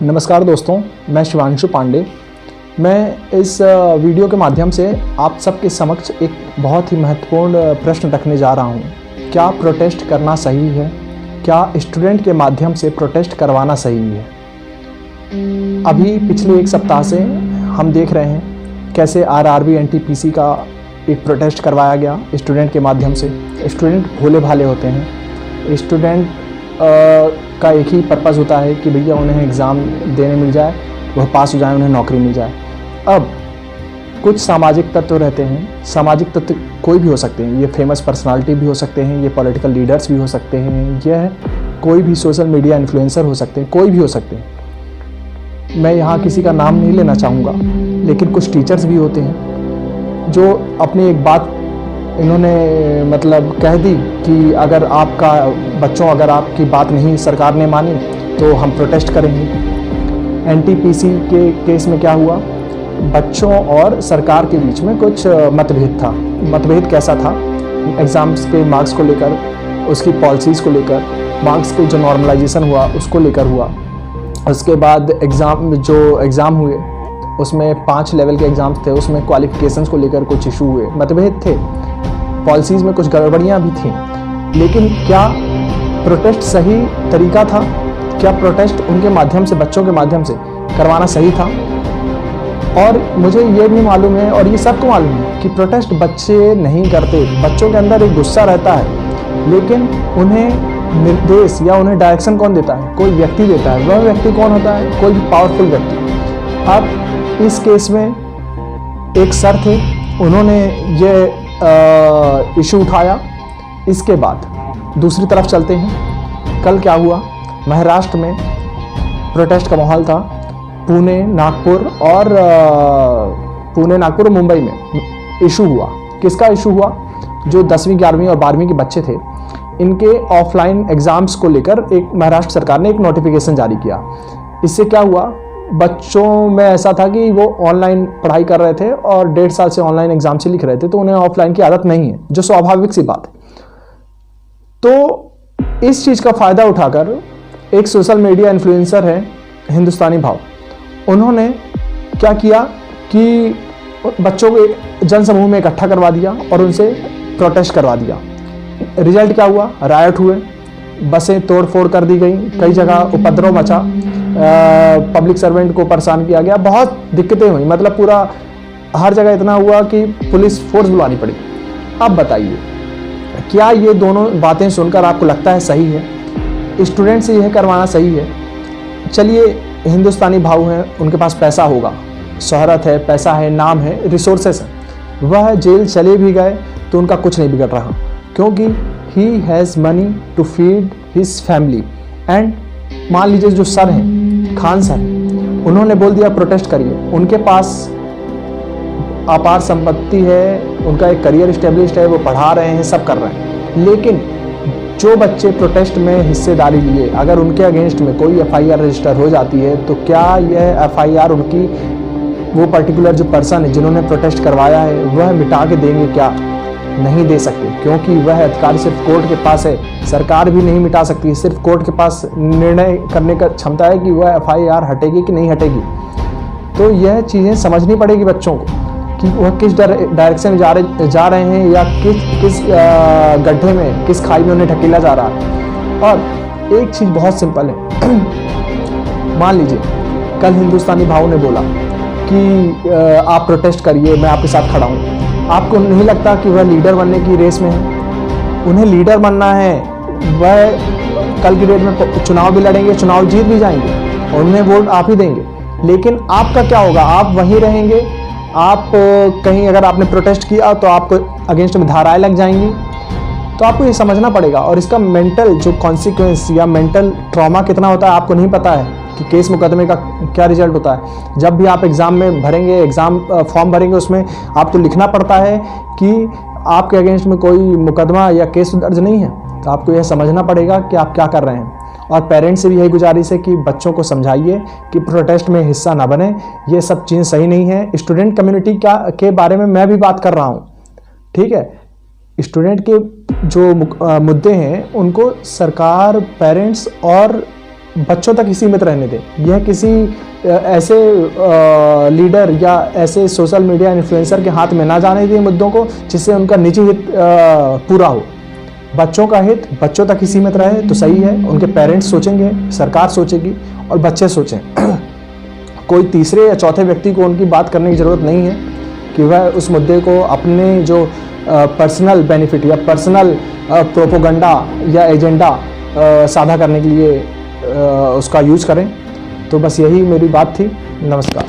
नमस्कार दोस्तों, मैं शिवांशु पांडे। मैं इस वीडियो के माध्यम से आप सबके समक्ष एक बहुत ही महत्वपूर्ण प्रश्न रखने जा रहा हूँ। क्या प्रोटेस्ट करना सही है? क्या स्टूडेंट के माध्यम से प्रोटेस्ट करवाना सही है? अभी पिछले एक सप्ताह से हम देख रहे हैं कैसे आरआरबी एनटीपीसी का एक प्रोटेस्ट करवाया गया स्टूडेंट के माध्यम से। स्टूडेंट भोले भाले होते हैं। स्टूडेंट का एक ही पर्पज़ होता है कि भैया उन्हें एग्ज़ाम देने मिल जाए, वह पास हो जाए, उन्हें नौकरी मिल जाए। अब कुछ सामाजिक तत्व रहते हैं। सामाजिक तत्व कोई भी हो सकते हैं। ये फेमस पर्सनालिटी भी हो सकते हैं, ये पॉलिटिकल लीडर्स भी हो सकते हैं, यह कोई भी सोशल मीडिया इन्फ्लुएंसर हो सकते हैं, कोई भी हो सकते हैं। मैं यहाँ किसी का नाम नहीं लेना चाहूँगा, लेकिन कुछ टीचर्स भी होते हैं जो अपनी एक बात इन्होंने कह दी कि अगर आपका बच्चों अगर आपकी बात नहीं सरकार ने मानी तो हम प्रोटेस्ट करेंगे। एनटीपीसी के केस में क्या हुआ, बच्चों और सरकार के बीच में कुछ मतभेद था। मतभेद कैसा था? एग्ज़ाम्स के मार्क्स को लेकर, उसकी पॉलिसीज़ को लेकर, मार्क्स के जो नॉर्मलाइजेशन हुआ उसको लेकर हुआ। उसके बाद एग्ज़ाम हुए, उसमें 5 लेवल के एग्ज़ाम्स थे, उसमें क्वालिफिकेशंस को लेकर कुछ इशू हुए, मतभेद थे, पॉलिसीज़ में कुछ गड़बड़ियाँ भी थीं। लेकिन क्या प्रोटेस्ट सही तरीका था? क्या प्रोटेस्ट उनके माध्यम से, बच्चों के माध्यम से करवाना सही था? और मुझे ये भी मालूम है और ये सबको मालूम है कि प्रोटेस्ट बच्चे नहीं करते। बच्चों के अंदर एक गुस्सा रहता है, लेकिन उन्हें निर्देश या उन्हें डायरेक्शन कौन देता है? कोई व्यक्ति देता है। वह व्यक्ति कौन होता है? कोई भी पावरफुल व्यक्ति। अब इस केस में एक सर थे, उन्होंने ये इशू उठाया। इसके बाद दूसरी तरफ चलते हैं। कल क्या हुआ? महाराष्ट्र में प्रोटेस्ट का माहौल था। पुणे, नागपुर और मुंबई में इशू हुआ। किसका इशू हुआ? जो 10वीं, 11वीं और 12वीं के बच्चे थे, इनके ऑफलाइन एग्जाम्स को लेकर एक महाराष्ट्र सरकार ने एक नोटिफिकेशन जारी किया। इससे क्या हुआ? बच्चों में ऐसा था कि वो ऑनलाइन पढ़ाई कर रहे थे और 1.5 साल से ऑनलाइन एग्जाम से लिख रहे थे, तो उन्हें ऑफलाइन की आदत नहीं है, जो स्वाभाविक सी बात है। तो इस चीज़ का फ़ायदा उठाकर एक सोशल मीडिया इन्फ्लुएंसर है हिंदुस्तानी भाव, उन्होंने क्या किया कि बच्चों को एक जनसमूह में इकट्ठा करवा दिया और उनसे प्रोटेस्ट करवा दिया। रिजल्ट क्या हुआ? रायट हुए, बसें तोड़-फोड़ कर दी गई, कई जगह उपद्रव मचा, पब्लिक सर्वेंट को परेशान किया गया, बहुत दिक्कतें हुई। पूरा हर जगह इतना हुआ कि पुलिस फोर्स बुलानी पड़ी। अब बताइए, क्या ये दोनों बातें सुनकर आपको लगता है सही है? स्टूडेंट से यह करवाना सही है? चलिए, हिंदुस्तानी भाव हैं, उनके पास पैसा होगा, शोहरत है, पैसा है, नाम है, रिसोर्सेस है, वह जेल चले भी गए तो उनका कुछ नहीं बिगड़ रहा, क्योंकि he has money to feed his family. And मान लीजिए जो सर हैं, खान सर, उन्होंने बोल दिया प्रोटेस्ट करिए, उनके पास अपार संपत्ति है, उनका एक करियर इस्टेब्लिश्ड है, वो पढ़ा रहे हैं, सब कर रहे हैं। लेकिन जो बच्चे प्रोटेस्ट में हिस्सेदारी लिए, अगर उनके अगेंस्ट में कोई एफआईआर रजिस्टर हो जाती है, तो क्या यह एफआईआर उनकी वो पर्टिकुलर जो पर्सन है जिन्होंने प्रोटेस्ट करवाया है वह मिटा के देंगे? क्या नहीं दे सकते, क्योंकि वह अधिकार सिर्फ कोर्ट के पास है। सरकार भी नहीं मिटा सकती, सिर्फ कोर्ट के पास निर्णय करने का क्षमता है कि वह एफआईआर हटेगी कि नहीं हटेगी। तो यह चीज़ें समझनी पड़ेगी बच्चों को कि वह किस डायरेक्शन में जा रहे हैं, या किस गड्ढे में, किस खाई में उन्हें ढकेला जा रहा है। और एक चीज़ बहुत सिंपल है। मान लीजिए कल हिंदुस्तानी भाव ने बोला कि आप प्रोटेस्ट करिए, मैं आपके साथ खड़ा हूँ। आपको नहीं लगता कि वह लीडर बनने की रेस में है? उन्हें लीडर बनना है। वह कल की डेट में चुनाव भी लड़ेंगे, चुनाव जीत भी जाएंगे और उन्हें वोट आप ही देंगे। लेकिन आपका क्या होगा? आप वहीं रहेंगे। आप कहीं अगर आपने प्रोटेस्ट किया तो आपको अगेंस्ट में धाराएं लग जाएंगी। तो आपको ये समझना पड़ेगा, और इसका मेंटल जो कॉन्सिक्वेंस या मेंटल ट्रॉमा कितना होता है आपको नहीं पता है कि केस मुकदमे का क्या रिजल्ट होता है। जब भी आप एग्ज़ाम में भरेंगे, एग्ज़ाम फॉर्म भरेंगे, उसमें आपको लिखना पड़ता है कि आपके अगेंस्ट में कोई मुकदमा या केस दर्ज नहीं है। तो आपको यह समझना पड़ेगा कि आप क्या कर रहे हैं। और पेरेंट्स से भी यही गुजारिश है कि बच्चों को समझाइए कि प्रोटेस्ट में हिस्सा ना बने, ये सब चीज़ सही नहीं है। स्टूडेंट कम्युनिटी के बारे में मैं भी बात कर रहा हूँ, ठीक है। स्टूडेंट के जो मुद्दे हैं उनको सरकार, पेरेंट्स और बच्चों तक ही सीमित रहने दें। यह किसी ऐसे लीडर या ऐसे सोशल मीडिया इन्फ्लुएंसर के हाथ में ना जाने दें मुद्दों को जिससे उनका निजी हित पूरा हो। बच्चों का हित बच्चों तक ही सीमित रहे तो सही है। उनके पेरेंट्स सोचेंगे, सरकार सोचेगी और बच्चे सोचें। कोई तीसरे या चौथे व्यक्ति को उनकी बात करने की ज़रूरत नहीं है कि वह उस मुद्दे को अपने जो पर्सनल बेनिफिट या पर्सनल प्रोपोगंडा या एजेंडा साझा करने के लिए उसका यूज करें। तो बस यही मेरी बात थी। नमस्कार।